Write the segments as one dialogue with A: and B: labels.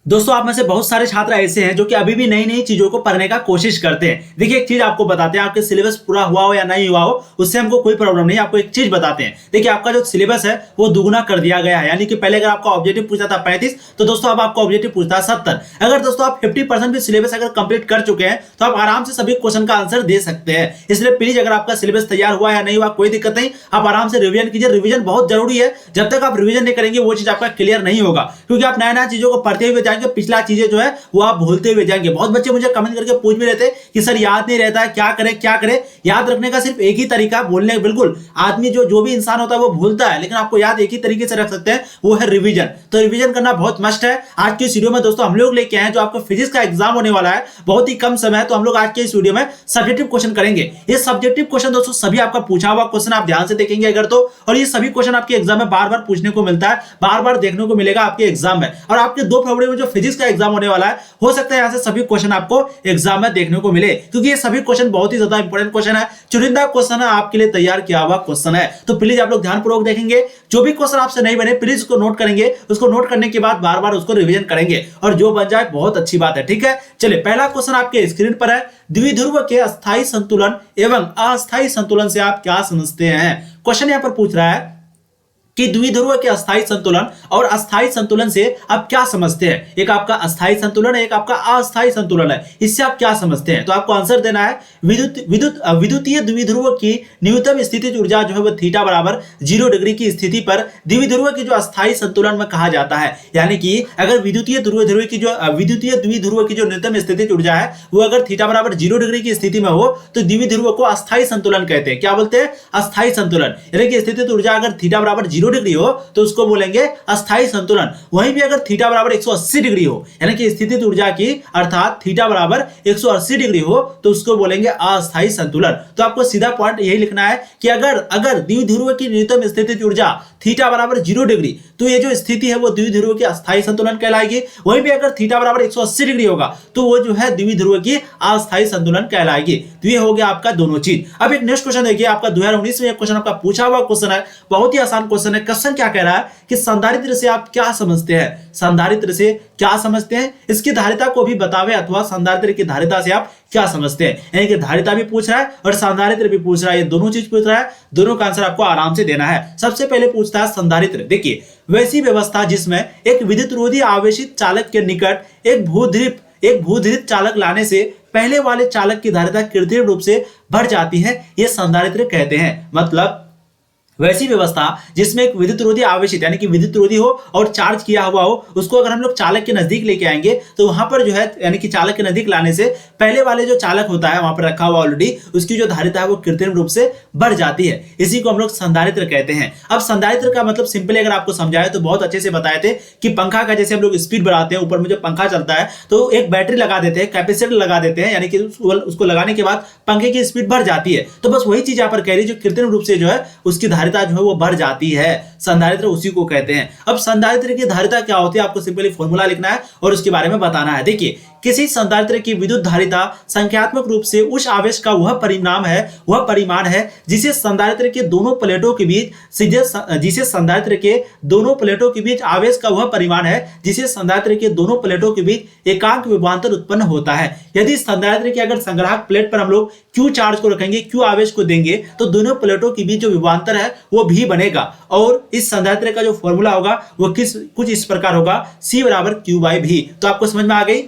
A: दोस्तों आप में से बहुत सारे छात्र ऐसे हैं जो कि अभी भी नई नई चीजों को पढ़ने का कोशिश करते हैं। देखिए एक चीज आपको बताते हैं, आपके सिलेबस पूरा हुआ हो या नहीं हुआ हो उससे हमको कोई प्रॉब्लम नहीं। आपको एक चीज बताते हैं, देखिए आपका जो सिलेबस है वो दुगुना कर दिया गया है। यानी कि पहले अगर आपका ऑब्जेक्टिव पूछा था 35, तो दोस्तों अब आपका ऑब्जेक्टिव पूछता है 70। अगर दोस्तों आप 50% भी सिलेबस अगर कंप्लीट कर चुके हैं तो आप आराम से सभी क्वेश्चन का आंसर दे सकते हैं। इसलिए प्लीज अगर आपका सिलेबस तैयार हुआ या नहीं हुआ कोई दिक्कत नहीं, आप आराम से रिवीजन कीजिए। रिवीजन बहुत जरूरी है, जब तक आप रिवीजन नहीं करेंगे वो चीज आपका क्लियर नहीं होगा, क्योंकि आप नया नया चीजों को पढ़ते हुए जाएंगे, पिछला चीजें जो है वो आप भूलते हुए जाएंगे। बहुत बच्चे मुझे कमेंट करके पूछ भी रहते कि सर याद नहीं रहता है, क्या करें क्या करें। याद रखने का सिर्फ एक ही तरीका बोलने, बिल्कुल आदमी जो भी इंसान होता है वो भूलता है, लेकिन आपको याद एक ही तरीके से रख सकते हैं, वो है रिवीजन। तो रिवीजन करना बहुत मस्ट है। आज की इस वीडियो में दोस्तों हम लोग लेके आए जो आपको फिजिक्स का एग्जाम होने वाला है, बहुत ही कम समय है, तो हम लोग आज के इस वीडियो में सब्जेक्टिव क्वेश्चन करेंगे। ये सब्जेक्टिव क्वेश्चन दोस्तों सभी आपका पूछा हुआ क्वेश्चन आप ध्यान से देखेंगे अगर तो, और ये सभी क्वेश्चन आपके एग्जाम में बार बार पूछने को मिलता है, बार बार देखने को मिलेगा आपके एग्जाम में। और आपके 2 फरवरी में जो फिजिक्स का एग्जाम होने वाला है, हो सकता है यहाँ से सभी क्वेश्चन आपको एग्जाम में देखने को मिले, क्योंकि ये सभी क्वेश्चन बहुत ही ज्यादा इंपॉर्टेंट क्वेश्चन है, चुनिंदा क्वेश्चन है, आपके लिए तैयार किया हुआ क्वेश्चन है। तो प्लीज आप लोग ध्यानपूर्वक देखेंगे, जो भी क्वेश्चन आपसे नहीं बने प्लीज उसको नोट करेंगे, उसको नोट करने के बाद बार बार उसको रिवीजन करेंगे, और जो बन जाए बहुत अच्छी बात है। ठीक है, चलिए पहला क्वेश्चन आपके स्क्रीन पर है, द्विध्रुव के अस्थायी संतुलन एवं अस्थायी संतुलन से आप क्या समझते हैं। क्वेश्चन यहां पर पूछ रहा है कि द्विध्रुव के अस्थायी संतुलन और अस्थायी संतुलन से आप क्या समझते हैं। एक आपका अस्थायी संतुलन है, एक आपका अस्थायी संतुलन है, इससे आप क्या समझते हैं। तो आपको आंसर देना है विद्युतीय द्विध्रुव की न्यूनतम स्थितिज ऊर्जा जो है वो थीटा बराबर 0 डिग्री की स्थिति पर द्विध्रुव की जो अस्थायी संतुलन में कहा जाता है। यानी कि अगर विद्युतीय द्विध्रुव की जो न्यूनतम स्थितिज ऊर्जा है वो अगर थीटा बराबर 0 डिग्री की स्थिति में हो तो द्विध्रुव को अस्थायी संतुलन कहते हैं। क्या बोलते हैं? अस्थायी संतुलन। यानी कि स्थितिज ऊर्जा अगर थीटा बराबर 0 डिग्री हो तो उसको बोलेंगे अस्थायी संतुलन। वहीं भी अगर थीटा बराबर 180 डिग्री हो, यानी कि स्थितिज ऊर्जा की अर्थात थीटा बराबर 180 डिग्री हो, तो उसको बोलेंगे अस्थायी संतुलन। तो आपको सीधा पॉइंट यही लिखना है कि अगर द्विध्रुव की न्यूनतम स्थितिज ऊर्जा थीटा बराबर 0 डिग्री, तो ये जो स्थिति है वो द्विध्रुव की अस्थायी संतुलन कहलाएगी। वहीं भी अगर थीटा बराबर 180 डिग्री होगा तो वो जो है द्विध्रुव की अस्थायी संतुलन कहलाएगी। तो ये हो गया आपका दोनों चीज। अब एक नेक्स्ट क्वेश्चन देखिए, आपका 2019 में एक क्वेश्चन आपका पूछा हुआ क्वेश्चन है, बहुत ही आसान क्वेश्चन है। क्वेश्चन क्या कह रहा है कि संधारित्र से आप क्या समझते हैं। संधारित्र से क्या समझते हैं, इसकी धारिता को भी बतावे अथवा संधारित्र की धारिता से आप क्या समझते हैं। यानी कि धारिता भी पूछ रहा है और संधारित्र भी पूछ रहा है, ये दोनों चीज पूछ रहा है, दोनों का आंसर आपको आराम से देना है। सबसे पहले पूछता है संधारित्र। देखिए वैसी व्यवस्था जिसमें एक विद्युतरोधी आवेशित चालक के निकट एक भूध्रित चालक लाने से पहले वाले चालक की धारिता कृत्रिम रूप से बढ़ जाती है, यह संधारित्र कहते हैं। मतलब वैसी व्यवस्था जिसमें एक विद्युतरोधी आवेशित यानी कि विद्युतरोधी हो और चार्ज किया हुआ हो, उसको अगर हम लोग चालक के नजदीक लेके आएंगे तो वहां पर जो है यानी कि चालक के नजदीक लाने से पहले वाले जो चालक होता है वहां पर रखा हुआ ऑलरेडी, उसकी जो धारिता है वो कृत्रिम रूप से बढ़ जाती है। इसी को हम लोग संधारित्र कहते हैं। अब संधारित्र का मतलब सिंपली अगर आपको समझाए तो बहुत अच्छे से बताए थे कि पंखा का जैसे हम लोग स्पीड बढ़ाते हैं, ऊपर में जो पंखा चलता है तो एक बैटरी लगा देते हैं, कैपेसिटर लगा देते हैं, यानी कि उसको लगाने के बाद पंखे की स्पीड बढ़ जाती है। तो बस वही चीज यहाँ पर कह रही है, जो कृत्रिम रूप से जो है उसकी धारिता जो है वो बढ़ जाती है, संधारित्र उसी को कहते हैं। अब संधारित्र की धारिता क्या होती है आपको सिंपली फॉर्मूला लिखना है और उसके बारे में बताना है। देखिए किसी संधारित्र की विद्युत धारिता संख्यात्मक रूप से उस आवेश का वह परिमाण है जिसे संधारित्र के दोनों प्लेटों के बीच आवेश का वह परिमाण है जिसे संधारित्र के दोनों प्लेटों के बीच एकांक विभवांतर उत्पन्न होता है। यदि संधारित्र के अगर संग्राहक प्लेट पर हम लोग Q चार्ज को रखेंगे, Q आवेश को देंगे, तो दोनों प्लेटों के बीच जो विभवांतर है वो भी बनेगा। और इस संधारित्र का जो फॉर्मूला होगा वो कुछ इस प्रकार होगा, C बराबर Q/V। तो आपको समझ में आ गई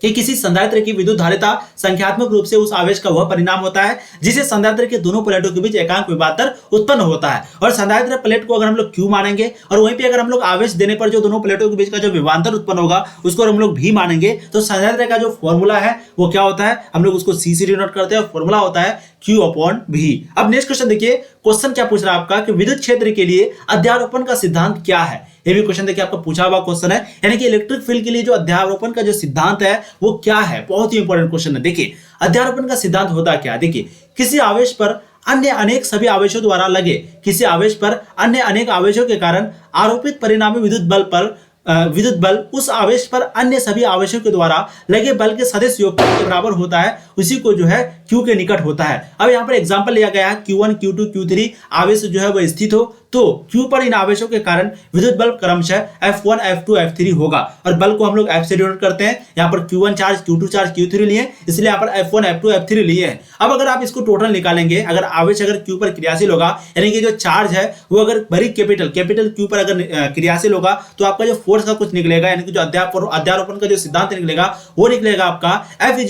A: कि किसी संधारित्र की विद्युत धारिता संख्यात्मक रूप से उस आवेश का वह परिणाम होता है जिसे संधारित्र के दोनों प्लेटों के बीच एकांक विभवांतर उत्पन्न होता है। और संधारित्र प्लेट को अगर हम लोग Q मानेंगे और वहीं पे अगर हम लोग आवेश देने पर जो दोनों प्लेटों के बीच का जो विभवांतर उत्पन्न होगा उसको हम लोग V मानेंगे, तो संधारित्र का जो फॉर्मूला है वो क्या होता है, हम लोग उसको C से डिनोट करते हैं, फॉर्मूला होता है Q/V। अब नेक्स्ट क्वेश्चन देखिए, क्वेश्चन क्या पूछ रहा है आपका कि विद्युत क्षेत्र के लिए अध्यारोपण का सिद्धांत क्या है। ये भी क्वेश्चन देखिए आपका पूछा हुआ क्वेश्चन है, यानी कि इलेक्ट्रिक फील्ड के लिए जो अध्यारोपण का जो सिद्धांत है वो क्या है। बहुत ही इंपॉर्टेंट क्वेश्चन है। देखिए अध्यारोपण का सिद्धांत होता क्या है। देखिए किसी आवेश पर अन्य अनेक सभी आवेशों द्वारा लगे किसी आवेश पर अन्य अनेक आवेशों के कारण आरोपित परिणामी विद्युत बल उस आवेश पर अन्य सभी आवेशों के द्वारा लगे बल के सदिश योगफल के बराबर होता है, उसी को जो है Q के निकट होता है। अब यहाँ पर एग्जांपल लिया गया है Q1 Q2 Q3 आवेश जो है वो स्थित हो तो Q पर इन आवेशों के कारण विद्युत बल क्रमशः F1, F2, F3 होगा। और बल को हम लोग F से डिनोट करते हैं। यहाँ पर Q1 charge, Q2 charge, Q3 लिए, इसलिए यहाँ पर F1, F2, F3 लिए हैं। अब अगर आप इसको टोटल निकालेंगे, अगर आवेश अगर Q पर क्रियाशील होगा, यानी कि जो चार्ज है वो अगर बड़ी कैपिटल Q पर अगर क्रियाशील होगा, तो आपका जो फोर्स का कुछ निकलेगा, यानी कि जो अध्यारोपण का जो सिद्धांत निकलेगा वो निकलेगा आपका F =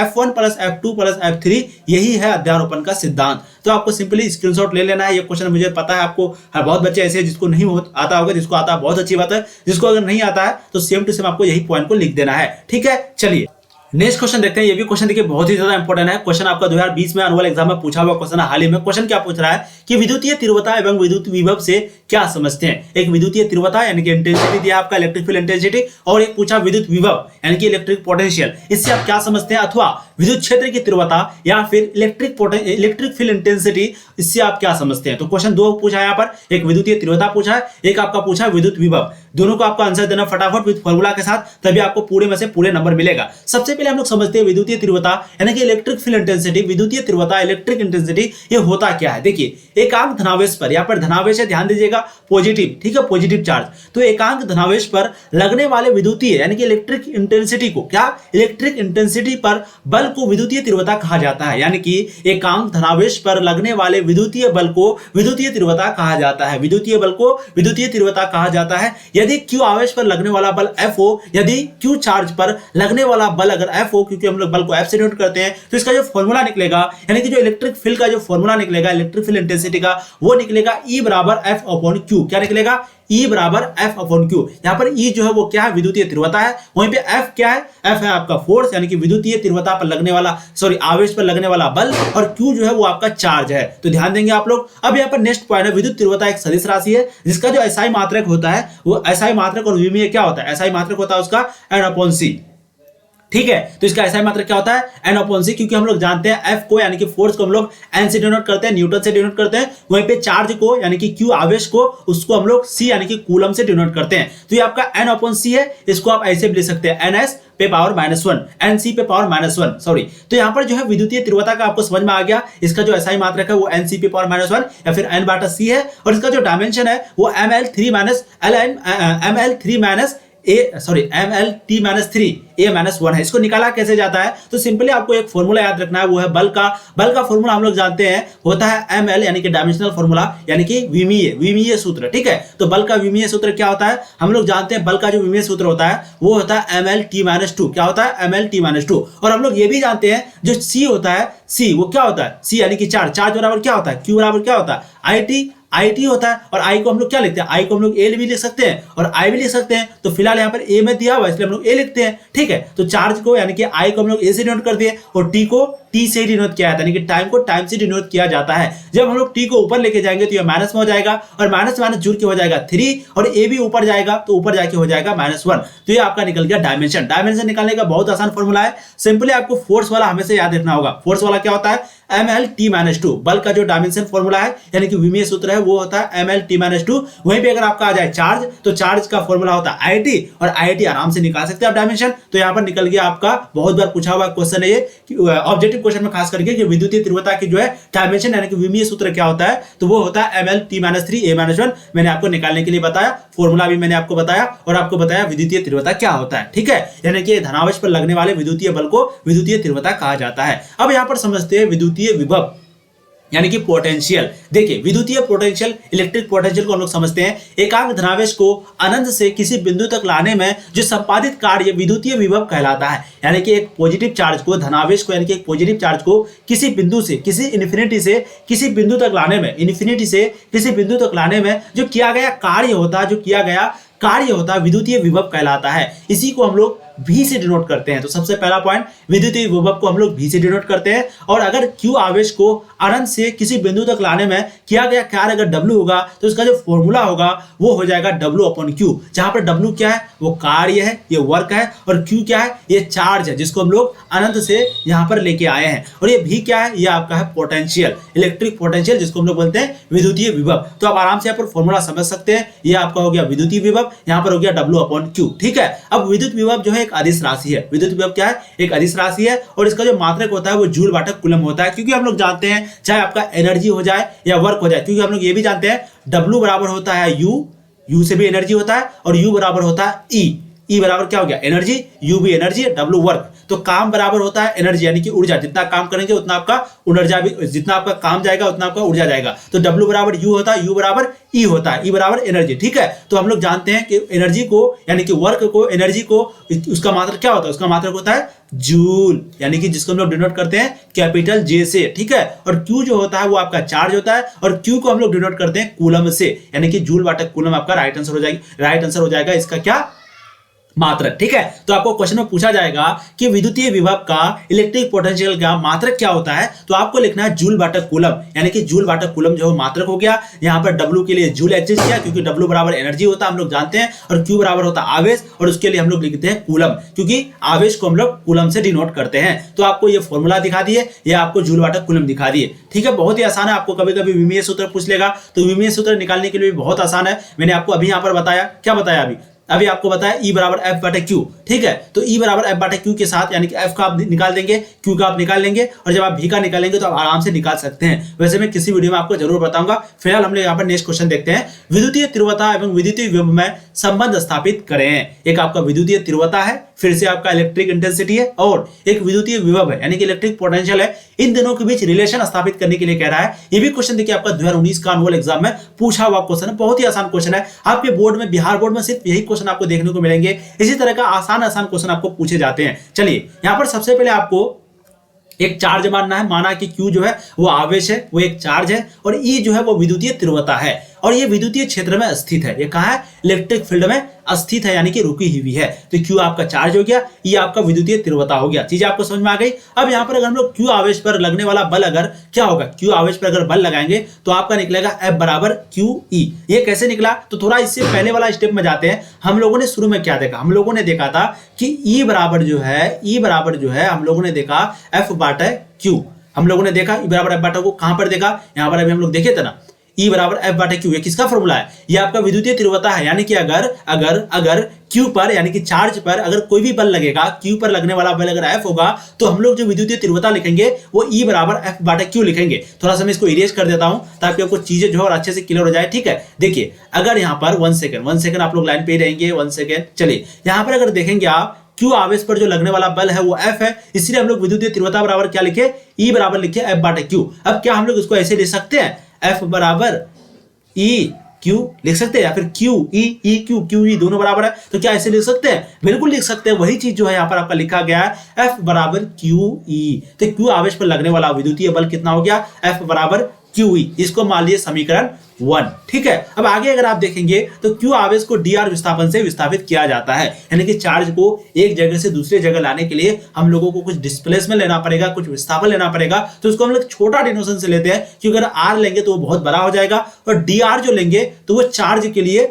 A: F1 + F2 + F3। यही है अध्यारोपण का सिद्धांत। तो आपको सिंपली स्क्रीनशॉट ले लेना है। ये क्वेश्चन मुझे पता है आपको बहुत बच्चे ऐसे हैं जिसको नहीं आता होगा, जिसको आता है बहुत अच्छी बात है, जिसको अगर नहीं आता है तो सेम टू सेम आपको यही पॉइंट को लिख देना है। ठीक है, चलिए नेक्स्ट क्वेश्चन देखते हैं। ये भी क्वेश्चन देखिए बहुत ही ज्यादा इंपॉर्टेंट है। क्वेश्चन आपका 2020 में अनुअल एग्जाम में पूछा हुआ क्वेश्चन है हाल ही में। क्वेश्चन क्या पूछ रहा है कि विद्युतीय तीव्रता एवं विद्युत विभव से क्या समझते हैं। एक विद्युतीय तीव्रता यानी कि इंटेंसिटी दिया आपका, इलेक्ट्रिक फील्ड इंटेंसिटी, और एक पूछा विद्युत विभव यानी कि इलेक्ट्रिक पोटेंशियल, इससे आप क्या समझते हैं, अथवा विद्युत क्षेत्र की तीव्रता या फिर इलेक्ट्रिक फील्ड इंटेंसिटी, इससे आप क्या समझते हैं। तो क्वेश्चन दो पूछा है यहाँ पर, एक विद्युतीय तीव्रता पूछा है, एक आपका पूछा विद्युत विभव। दोनों को आपका आंसर देना फटाफट विद फॉर्मूला के साथ, तभी आपको पूरे में से पूरे नंबर मिलेगा। सबसे पहले हम लोग समझते हैं विद्युतीय तीव्रता यानी कि इलेक्ट्रिक फील्ड इंटेंसिटी। विद्युतीय तीव्रता, इलेक्ट्रिक इंटेंसिटी, ये होता क्या है। देखिए एकांक धनावेश पर, यहाँ पर धनावेश है, ध्यान दीजिएगा, पॉजिटिव, ठीक है, पॉजिटिव चार्ज। तो एकांक धनावेश पर लगने वाले विद्युतीय यानी कि इलेक्ट्रिक इंटेंसिटी को, क्या, इलेक्ट्रिक इंटेंसिटी पर बल को विद्युतीय तीव्रता कहा जाता है। यानी कि एकांक धनावेश पर लगने वाले विद्युतीय बल को विद्युतीय तीव्रता कहा जाता है। विद्युतीय बल को विद्युतीय तीव्रता कहा जाता है। यदि Q आवेश पर लगने वाला बल F हो, यदि Q चार्ज पर लगने वाला बल अगर F हो, क्योंकि हम लोग बल को F से डिनोट करते हैं, तो इसका जो फॉर्मूला निकलेगा, यानी कि जो इलेक्ट्रिक फील्ड का जो फॉर्मूला निकलेगा, इलेक्ट्रिक फील्ड इंटेंसिटी का, वो निकलेगा E = F/Q। क्या निकलेगा, E = F/Q। यहाँ पर E जो है वो क्या है, विद्युतीय तीव्रता है। वहीं पे F क्या है, F है आपका फोर्स, यानी कि विद्युतीय तीव्रता पर लगने वाला, आवेश पर लगने वाला बल, और Q जो है वो आपका चार्ज है। तो ध्यान देंगे आप लोग। अब यहाँ पर नेक्स्ट पॉइंट है, विद्युत तीव्रता एक सदिश राशि है जिसका जो SI मात्रक होता है वो SI मात्रक और विमीय क्या होता है, SI मात्रक होता है उसका N/C। ठीक है, तो इसका SI मात्रक क्या होता है, N/C, क्योंकि हम लोग जानते हैं F को यानी कि फोर्स को हम लोग N से डिनोट करते हैं, न्यूटन से डिनोट करते हैं। वहीं पे चार्ज को यानी कि Q आवेश को, उसको हम लोग C यानी कि कूलम से डिनोट करते हैं। तो ये आपका N/C है, इसको आप ऐसे भी लिख सकते हैं NS पे पावर -1, NC पे पावर -1, सॉरी। तो यहाँ पर जो है विद्युतीय तीव्रता का आपको समझ में आ गया। इसका जो SI मात्रक है वो NC पे पावर -1 या फिर N/C है, और इसका जो डायमेंशन है वो MLT-3 है। इसको निकाला कैसे जाता है, तो सिंपली आपको एक फॉर्मूला याद रखना है, वो है बल का फॉर्मूला हम लोग जानते हैं होता है ML यानी कि डायमेंशनल फॉर्मूला, यानी कि विमीय सूत्र। ठीक है, तो बल का विमीय सूत्र क्या होता है, हम लोग जानते हैं बल का जो विमीय सूत्र होता है वो होता है MLT-2। क्या होता है, MLT-2। और हम लोग ये भी जानते हैं जो C होता है, C वो क्या होता है, C यानी कि चार्ज बराबर क्या होता है, Q बराबर क्या होता है, IT होता है। और I को हम लोग क्या लिखते हैं, I को हम लोग A भी लिख सकते हैं और I भी लिख सकते हैं। तो फिलहाल यहाँ पर A में दिया हुआ इसलिए हम लोग A लिखते हैं। ठीक है, तो चार्ज को यानी कि I को हम लोग A से डिनोट कर दिए और T को T से डिनोट किया जाता है, यानी कि टाइम को टाइम से डिनोट किया जाता है। जब हम लोग T को ऊपर लेके जाएंगे तो ये माइनस में हो जाएगा, और माइनस माइनस जुड़ के हो जाएगा 3, और A भी ऊपर जाएगा तो ऊपर जाके हो जाएगा -1। तो ये आपका निकल गया डायमेंशन। डायमेंशन निकालने का बहुत आसान फॉर्मूला है, सिंपली आपको फोर्स वाला हमेशा याद रखना होगा। फोर्स वाला क्या होता है, MLT-2। बल का जो डायमेंशन फॉर्मूला है यानी कि विमीय सूत्र है वो होता है MLT-2। वहीं पे अगर आपका आ जाए चार्ज, तो चार्ज का फॉर्मूला होता है IT, और IT आराम से निकाल सकते हैं आप डायमेंशन। तो यहाँ पर निकल गया आपका, बहुत बार पूछा हुआ क्वेश्चन है ये ऑब्जेक्टिव क्वेश्चन में, खास करके कि विद्युतीय तीव्रता की जो है डायमेंशन यानी कि विमीय सूत्र क्या होता है, तो वो होता है MLT-3 A-1। मैंने आपको निकालने के लिए बताया, फॉर्मूला भी मैंने आपको बताया, और आपको बताया विद्युतीय तीव्रता क्या होता है। ठीक है, यानी कि धनावेश पर लगने वाले विद्युतीय बल को विद्युतीय तीव्रता कहा जाता है। अब यहाँ पर समझते हैं विद्युतीय विभव यानी कि पोटेंशियल। देखिए विद्युतीय पोटेंशियल, इलेक्ट्रिक पोटेंशियल को हम लोग समझते हैं एकांक धनावेश को अनंत से किसी बिंदु तक लाने में जो संपादित कार्य विद्युतीय विभव कहलाता है। यानी कि एक पॉजिटिव चार्ज को, धनावेश को, यानी कि एक पॉजिटिव चार्ज को किसी बिंदु से, किसी इन्फिनिटी से किसी बिंदु तक लाने में, इन्फिनिटी से किसी बिंदु तक लाने में जो किया गया कार्य होता है, विद्युतीय विभव कहलाता है। इसी को हम लोग V से डिनोट करते हैं। तो सबसे पहला पॉइंट, विद्युतीय विभव को हम लोग V से डिनोट करते हैं। और अगर Q आवेश को अनंत से किसी बिंदु तक लाने में किया गया कार्य अगर W होगा, तो इसका जो फॉर्मूला होगा वो हो जाएगा W/Q। जहां पर W क्या है, वो कार्य है, ये वर्क है, और Q क्या है, ये चार्ज है जिसको हम लोग अनंत से यहां पर लेके आए हैं। और ये V क्या है, ये आपका है पोटेंशियल, इलेक्ट्रिक पोटेंशियल, जिसको हम लोग बोलते हैं विद्युतीय विभव। तो आप आराम से यहाँ पर फॉर्मूला समझ सकते हैं। ये आपका हो गया विद्युतीय विभव, यहाँ पर हो गया W/Q। ठीक है, अब विद्युत विभव जो है एक अदिश राशि है। विद्युत विभव क्या है, एक अदिश राशि है, और इसका जो मात्रक होता है वो जूल/कूलम होता है। क्योंकि हम लोग जानते हैं चाहे आपका एनर्जी हो जाए या वर्क हो जाए, क्योंकि हम लोग ये भी जानते हैं W बराबर होता है U से भी एनर्जी होता है, और U बराबर होता है E बराबर क्या हो गया एनर्जी, U भी एनर्जी, W वर्क। तो काम बराबर होता है एनर्जी यानी कि ऊर्जा, जितना काम करेंगे उतना आपका ऊर्जा भी, जितना आपका काम जाएगा उतना आपका ऊर्जा जाएगा। तो W बराबर U होता है, U बराबर E होता है, E बराबर एनर्जी। ठीक है, तो हम लोग जानते हैं कि एनर्जी को यानी कि वर्क को, एनर्जी को, उसका मात्रक क्या होता है, उसका मात्रक होता है जूल, यानी कि जिसको हम लोग डिनोट करते हैं कैपिटल J से। ठीक है, और Q जो होता है वो आपका चार्ज होता है, और Q को हम लोग डिनोट करते हैं कूलम से, यानी कि जूल वाट कूलम आपका राइट आंसर हो जाएगी, राइट आंसर हो जाएगा इसका क्या मात्रक। ठीक है, तो आपको क्वेश्चन में पूछा जाएगा कि विद्युतीय विभव का इलेक्ट्रिक पोटेंशियल का मात्रक क्या होता है, तो आपको लिखना है जूल वाट कूलम, यानी कि जूल वाट कूलम जो मात्रक हो गया। यहाँ पर W के लिए जूल एग्जिस्ट किया क्योंकि W बराबर एनर्जी होता है हम लोग जानते हैं, और Q बराबर होता है आवेश, और उसके लिए हम लोग लिखते हैं कूलम, क्योंकि आवेश को हम लोग कूलम से डिनोट करते हैं। तो आपको ये फॉर्मूला दिखा दिए, या आपको जूल वाट कूलम दिखा दिए। ठीक है, बहुत ही आसान है। आपको कभी कभी विमीय सूत्र पूछ लेगा, तो विमीय सूत्र निकालने के लिए भी बहुत आसान है। मैंने आपको अभी यहाँ पर बताया, क्या बताया अभी आपको बताया E बराबर F बटे Q। ठीक है, तो E बराबर F बटे Q के साथ यानी कि F का आप निकाल देंगे, Q का आप निकाल लेंगे, और जब आप V का निकालेंगे तो आप आराम से निकाल सकते हैं। वैसे मैं किसी वीडियो में आपको जरूर बताऊंगा। फिलहाल हम लोग यहाँ पर नेक्स्ट क्वेश्चन देखते हैं। विद्युतीय तीव्रता एवं विद्युतीय विभव में संबंध स्थापित करें। एक आपका विद्युतीय तीव्रता है, फिर से आपका इलेक्ट्रिक इंटेंसिटी है, और एक विद्युतीय विभव है यानी कि इलेक्ट्रिक पोटेंशियल है। इन दोनों के बीच रिलेशन स्थापित करने के लिए कह रहा है। ये भी क्वेश्चन देखिए आपका 2019 का एनुअल एग्जाम में पूछा हुआ क्वेश्चन है, बहुत ही आसान क्वेश्चन है। आपके बोर्ड में, बिहार बोर्ड में सिर्फ यही क्वेश्चन आपको देखने को मिलेंगे। इसी तरह का आसान आसान क्वेश्चन आपको पूछे जाते हैं। चलिए यहां पर सबसे पहले आपको एक चार्ज मानना है। माना कि Q जो है वो आवेश है, वो एक चार्ज है, और E जो है वो विद्युतीय तीव्रता है, और ये विद्युतीय क्षेत्र में स्थित है। ये कहाँ है, इलेक्ट्रिक फील्ड में स्थित है, यानी कि रुकी हुई है। तो Q आपका चार्ज हो गया, E आपका विद्युतीय तीव्रता हो गया। चीज आपको समझ में आ गई। अब यहाँ पर अगर हम लोग Q आवेश पर लगने वाला बल, अगर क्या होगा, Q आवेश पर अगर बल लगाएंगे तो आपका निकलेगा F बराबर QE। ये कैसे निकला, तो थोड़ा इससे पहले वाला स्टेप में जाते हैं। हम लोगों ने शुरू में क्या देखा, हम लोगों ने देखा था कि E बराबर जो है हम लोगों ने देखा F बाटा Q। हम लोगों ने देखा E बराबर F बाटा को कहां पर देखा, यहां पर अभी हम लोग देखे थे ना, E बराबर F बाटा Q। ये किसका फॉर्मूला है, ये आपका विद्युतीय तीव्रता है। यानी कि अगर Q पर यानी कि चार्ज पर अगर कोई भी बल लगेगा, Q पर लगने वाला बल अगर F होगा, तो हम लोग जो विद्युतीय तीव्रता लिखेंगे वो E बराबर F बाटा Q लिखेंगे। थोड़ा सा मैं इसको इरेज कर देता हूं ताकि आपको चीजें जो है और अच्छे से क्लियर हो जाए। ठीक है, देखिए अगर यहाँ पर 1 सेकंड आप लोग लाइन पे ही रहेंगे, 1 सेकंड। चलिए यहाँ पर अगर देखेंगे आप, Q आवेश पर जो लगने वाला बल है वो F है, इसलिए हम लोग विद्युतीय तीव्रता बराबर क्या लिखे, E बराबर लिखे F बाटा Q। अब क्या हम लोग इसको ऐसे लिख सकते हैं, F बराबर E Q लिख सकते हैं, या फिर Q E Q Q E दोनों बराबर है, तो क्या ऐसे लिख सकते हैं, बिल्कुल लिख सकते हैं। वही चीज जो है यहाँ पर आपका लिखा गया है, F बराबर QE। तो Q आवेश पर लगने वाला विद्युतीय बल कितना हो गया, F बराबर QE। इसको मान लीजिए समीकरण 1। ठीक है, अब आगे अगर आप देखेंगे तो Q आवेश को dr विस्थापन से विस्थापित किया जाता है, यानी कि चार्ज को एक जगह से दूसरे जगह लाने के लिए हम लोगों को कुछ डिस्प्लेसमेंट लेना पड़ेगा, कुछ विस्थापन लेना पड़ेगा। तो उसको हम लोग छोटा डिनोशन से लेते हैं, क्योंकि अगर r लेंगे तो वो बहुत बड़ा हो जाएगा, और dr जो लेंगे तो वो चार्ज के लिए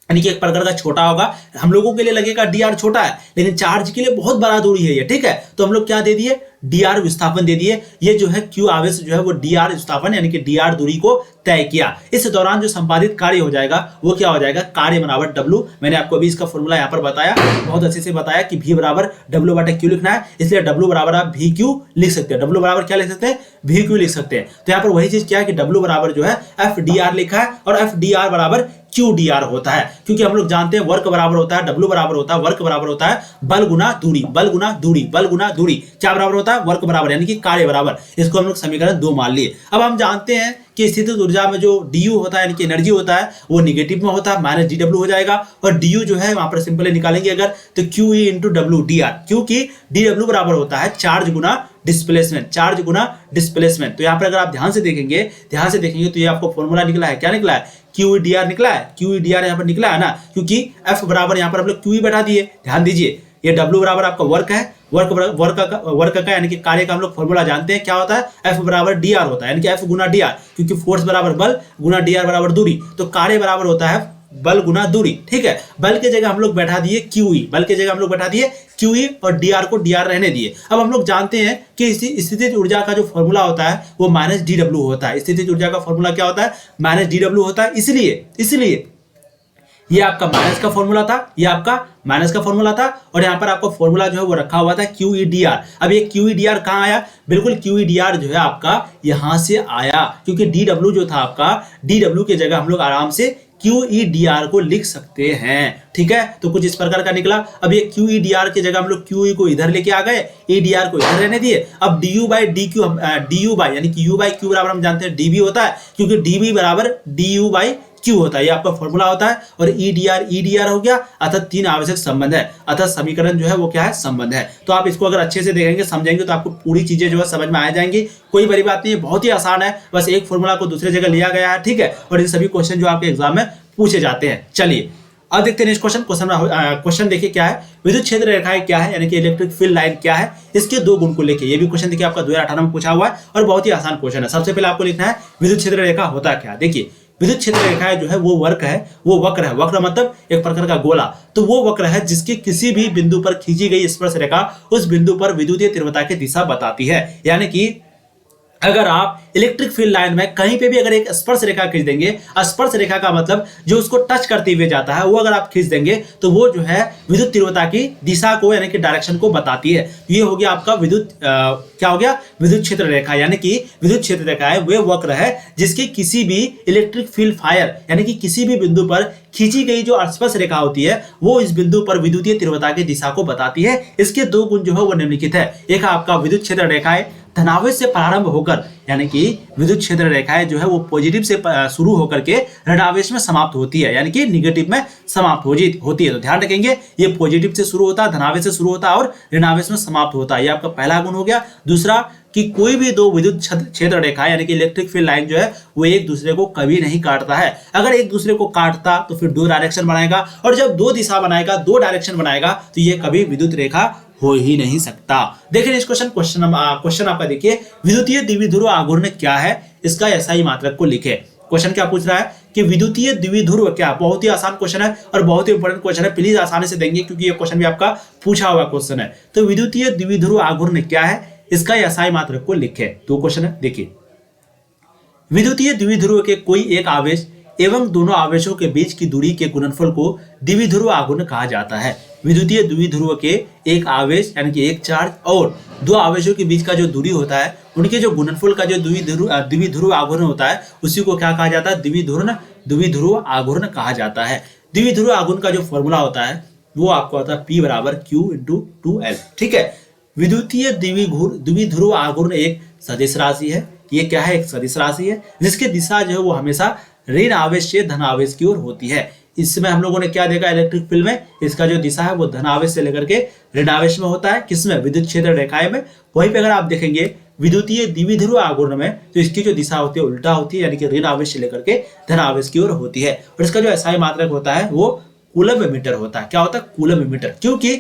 A: यानी कि एक प्रकार का छोटा होगा। हम लोगों के लिए लगेगा dr छोटा है, लेकिन चार्ज के लिए बहुत बड़ा दूरी है ये। ठीक है, तो हम लोग क्या दे दिए, dr विस्थापन दे दिए। ये जो है Q आवेश जो है वो dr विस्थापन यानी कि dr दूरी को तय किया। इस दौरान जो संपादित कार्य हो जाएगा वो क्या हो जाएगा, कार्य बराबर W। मैंने आपको अभी इसका फॉर्मूला यहाँ पर बताया, बहुत अच्छे से बताया कि V बराबर W बटा Q लिखना है, इसलिए W बराबर आप VQ लिख सकते हैं। W बराबर क्या लिख सकते हैं, VQ लिख सकते हैं। तो यहाँ पर वही चीज क्या है कि W बराबर जो है FDR लिखा है, और FDR बराबर QDR होता है, क्योंकि हम लोग जानते हैं वर्क बराबर होता है, W बराबर होता है, वर्क बराबर होता है बल गुना दूरी, बल गुना दूरी, बल गुना दूरी। क्या बराबर होता है, वर्क बराबर यानी कि कार्य बराबर। इसको हम लोग समीकरण 2 मान लिए। अब हम जानते हैं कि स्थितिज ऊर्जा में जो du होता है यानी कि एनर्जी होता है वो निगेटिव में होता है, माइनस dw हो जाएगा, और du जो है वहां पर सिंपली निकालेंगे अगर तो QE इंटू W dr, क्योंकि dw बराबर होता है चार्ज गुना डिस्प्लेसमेंट, चार्ज गुना डिस्प्लेसमेंट। तो यहाँ पर अगर आप ध्यान से देखेंगे तो ये आपको फॉर्मूला निकला है, क्या निकला है, QE dr निकला है, QE dr यहाँ पर निकला है ना, क्योंकि F बराबर यहाँ पर आप लोग QE बैठा दिए। ध्यान दीजिए, ये W बराबर आपका वर्क है, वर्क का यानी कि कार्य का हम लोग फॉर्मूला जानते हैं, क्या होता है, F बराबर dr होता है, यानी कि F गुना dr, क्योंकि फोर्स बराबर बल गुना dr बराबर दूरी, तो कार्य बराबर होता है बल गुना दूरी। ठीक है, बल के जगह हम लोग बैठा दिए QE, और dr को dr रहने दिए। अब हम लोग जानते हैं कि स्थितिज ऊर्जा का जो फॉर्मूला होता है वो माइनस dw होता है। स्थितिज ऊर्जा का फॉर्मूला क्या होता है, माइनस dw होता है। इसलिए ये आपका माइनस का फॉर्मूला था, ये आपका माइनस का फॉर्मूला था, और यहाँ पर आपका फॉर्मूला जो है वो रखा हुआ था QEDR। अब ये QEDR कहाँ आया? बिल्कुल QEDR जो है आपका यहाँ से आया, क्योंकि DW जो था आपका, DW की जगह हम लोग आराम से QEDR को लिख सकते हैं। ठीक है, तो कुछ इस प्रकार का निकला। अब ये QEDR की जगह हम लोग QE को इधर लेके आ गए, EDR को इधर रहने दिए। अब DU बाई यानी कि U बाई Q बराबर हम जानते हैं DB होता है, क्योंकि DB बराबर DU बाई Q होता है, ये आपका फॉर्मूला होता है। और EDR हो गया, अर्थात तीन आवश्यक संबंध है, अर्थात समीकरण जो है वो क्या है? संबंध है। तो आप इसको अगर अच्छे से देखेंगे, समझेंगे, तो आपको पूरी चीजें जो है समझ में आ जाएंगी। कोई बड़ी बात नहीं है, बहुत ही आसान है, बस एक फॉर्मूला को दूसरे जगह लिया गया है। ठीक है, और ये सभी क्वेश्चन जो आपके एग्जाम में पूछे जाते हैं। चलिए अब देखते हैं इस क्वेश्चन देखिए क्या है। विद्युत क्षेत्र रेखाएं क्या है, यानी कि इलेक्ट्रिक फील्ड लाइन क्या है, इसके दो गुण को लेके ये भी क्वेश्चन देखिए आपका 2018 में पूछा हुआ है, और बहुत ही आसान क्वेश्चन है। सबसे पहले आपको लिखना है विद्युत क्षेत्र रेखा होता क्या है। देखिए विद्युत क्षेत्र रेखाएं जो है वो वक्र है, वो वक्र है, वक्र मतलब एक प्रकार का गोला, तो वो वक्र है जिसके किसी भी बिंदु पर खींची गई स्पर्श रेखा उस बिंदु पर विद्युतीय तीव्रता की दिशा बताती है। यानी कि अगर आप इलेक्ट्रिक फील्ड लाइन में कहीं पे भी अगर एक स्पर्श रेखा खींच देंगे, स्पर्श रेखा का मतलब जो उसको टच करते हुए जाता है, वो अगर आप खींच देंगे तो वो जो है विद्युत तीव्रता की दिशा को यानी कि डायरेक्शन को बताती है। ये हो गया आपका क्या हो गया? विद्युत क्षेत्र रेखा। यानी कि विद्युत क्षेत्र रेखा है वे वक्र है जिसके किसी भी इलेक्ट्रिक फील्ड फायर यानी कि किसी भी बिंदु पर खींची गई जो स्पर्श रेखा होती है वो इस बिंदु पर विद्युतीय तीव्रता की दिशा को बताती है। इसके दो गुण जो है वो निम्नलिखित है। एक आपका विद्युत क्षेत्र रेखाएं धनावेश से प्रारंभ होकर, यानी कि विद्युत क्षेत्र रेखाएं जो है वो पॉजिटिव से शुरू होकर के ऋणावेश में समाप्त होती है, यानी कि निगेटिव में समाप्त होती है। तो ध्यान रखेंगे ये पॉजिटिव से शुरू होता है, धनावेश से शुरू होता है और ऋणावेश में समाप्त होता है। ये आपका पहला गुण हो गया। दूसरा कि कोई भी दो विद्युत क्षेत्र रेखा यानी कि इलेक्ट्रिक फील्ड लाइन जो है वो एक दूसरे को कभी नहीं काटता है। अगर एक दूसरे को काटता तो फिर दो डायरेक्शन बनाएगा, और जब दो दिशा बनाएगा, दो डायरेक्शन बनाएगा, तो ये कभी विद्युत रेखा हो ही नहीं सकता। देखिए इस क्वेश्चन आपका देखिए, विद्युतीय द्विध्रुव आघूर्ण क्या है, इसका SI मात्रक को लिखे। क्वेश्चन क्या पूछ रहा है कि विद्युतीय द्विध्रुव क्या? बहुत ही आसान क्वेश्चन है और बहुत ही इंपॉर्टेंट क्वेश्चन है, प्लीज आसानी से देंगे क्योंकि ये क्वेश्चन भी आपका पूछा हुआ क्वेश्चन है। तो विद्युतीय द्विध्रुव आघूर्ण क्या है, इसका SI मात्रक को लिखे। दो क्वेश्चन है, देखिए विद्युतीय द्विध्रुव के कोई एक आवेश एवं दोनों आवेशों के बीच की दूरी के गुणनफल को द्विध्रुव आघूर्ण कहा जाता है। विद्युतीय द्विध्रुव के एक आवेश यानी कि एक चार्ज और दो आवेशों के बीच का जो दूरी होता है, उनके जो गुणनफल का जो द्विध्रुव आघूर्ण होता है, उसी को क्या कहा जाता है? द्विध्रुव आघूर्ण कहा जाता है। द्विध्रुव आघूर्ण का जो फॉर्मूला होता है वो आपको होता है P बराबर Q × 2L। ठीक है, विद्युतीय द्विध्रुव आघूर्ण एक सदिश राशि है। ये क्या है? एक सदिश राशि है जिसकी दिशा जो है वो हमेशा ऋण आवेश से धन आवेश की ओर होती है। इसमें हम लोगों ने क्या देखा इलेक्ट्रिक फील्ड में, इसका जो दिशा है वो धन आवेश से लेकर के ऋण आवेश में होता है। किसमें? विद्युत क्षेत्र रेखाएं में। वहीं पे अगर आप देखेंगे विद्युतीय द्विध्रुव आघूर्ण में, तो इसकी जो दिशा होती है उल्टा होती है, यानी कि ऋण आवेश से लेकर के धन आवेश की ओर होती है। और इसका जो SI मात्रक होता है वो कूलम मीटर होता है। क्या होता है? Coulomb metre. क्योंकि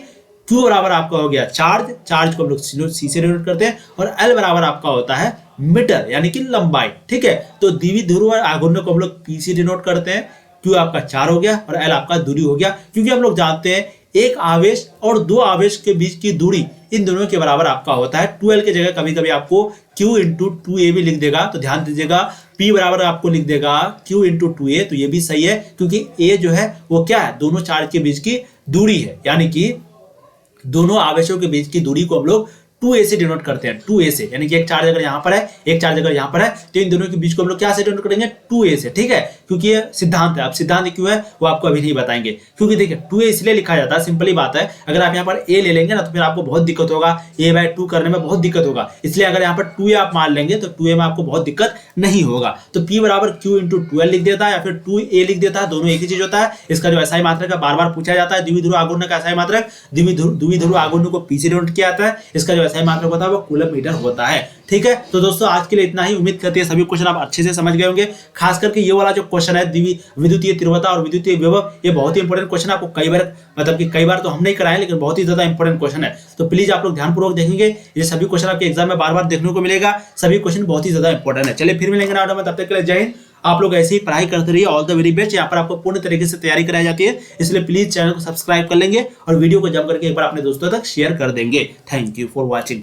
A: Q बराबर आपका हो गया चार्ज को हम लोग C से डिनोट करते हैं, और L बराबर आपका होता है मीटर यानी कि लंबाई। ठीक है, तो द्विध्रुव आघूर्ण को हम लोग P से डिनोट करते हैं। Q आपका 4 हो गया और L आपका दूरी हो गया, क्योंकि हम लोग जानते हैं एक आवेश और दो आवेश के बीच की दूरी इन दोनों के बराबर आपका होता है। 2L के जगह कभी कभी आपको Q × 2A भी लिख देगा, तो ध्यान दीजिएगा P बराबर आपको लिख देगा Q × 2A, तो ये भी सही है क्योंकि A जो है वो क्या है? दोनों चार्ज के बीच की दूरी है, यानी कि दोनों आवेशों के बीच की दूरी को हम लोग 2A से डिनोट करते हैं। 2A से यानी कि एक चार्ज अगर यहाँ पर है, एक चार्ज अगर यहाँ पर है, तो इन दोनों के बीच को हम लोग क्या से डिनोट करेंगे? 2A से। ठीक है, क्योंकि ये सिद्धांत है। अब सिद्धांत क्यों है वो आपको अभी नहीं बताएंगे, क्योंकि देखिए 2A इसलिए लिखा जाता है, सिंपली बात है। अगर आप यहाँ पर A ले लेंगे ना तो फिर आपको बहुत दिक्कत होगा, A/2 करने में बहुत दिक्कत होगा। इसलिए अगर यहाँ पर 2A आप मान लेंगे तो 2A में आपको बहुत दिक्कत नहीं होगा। तो P बराबर Q × 2L लिख देता है या फिर 2A लिख देता है, दोनों एक ही चीज होता है। इसका जो SI मात्रक है बार बार पूछा जाता है, द्विध्रुव आघूर्ण का SI मात्रक, द्विध्रुव आघूर्ण को P से डिनोट किया जाता है। इसका जो SI मात्रक होता है वो कूलम मीटर होता है। ठीक है, तो दोस्तों आज के लिए इतना ही। उम्मीद करते हैं सभी क्वेश्चन आप अच्छे से समझ गए होंगे। खास करके ये वाला जो क्वेश्चन है विद्युतीय तीव्रता और विद्युतीय विभव, ये बहुत ही इंपॉर्टेंट क्वेश्चन है। आपको कई बार तो हम नहीं कराए, लेकिन बहुत ही ज्यादा इंपॉर्टेंट क्वेश्चन है। तो प्लीज आप लोग ध्यानपूर्वक देखेंगे, ये सभी क्वेश्चन आपके एग्जाम में बार बार देखने को मिलेगा। सभी क्वेश्चन बहुत ही ज्यादा इंपॉर्टेंट है। चलिए फिर मिलेंगे ना, तब तक के लिए जय हिंद। आप लोग ऐसे ही पढ़ाई करते रहिए। All the very best. यहाँ पर आपको पूर्ण तरीके से तैयारी कराई जाती है, इसलिए प्लीज चैनल को सब्सक्राइब कर लेंगे और वीडियो को जम करके एक बार अपने दोस्तों तक शेयर कर देंगे। Thank you for watching.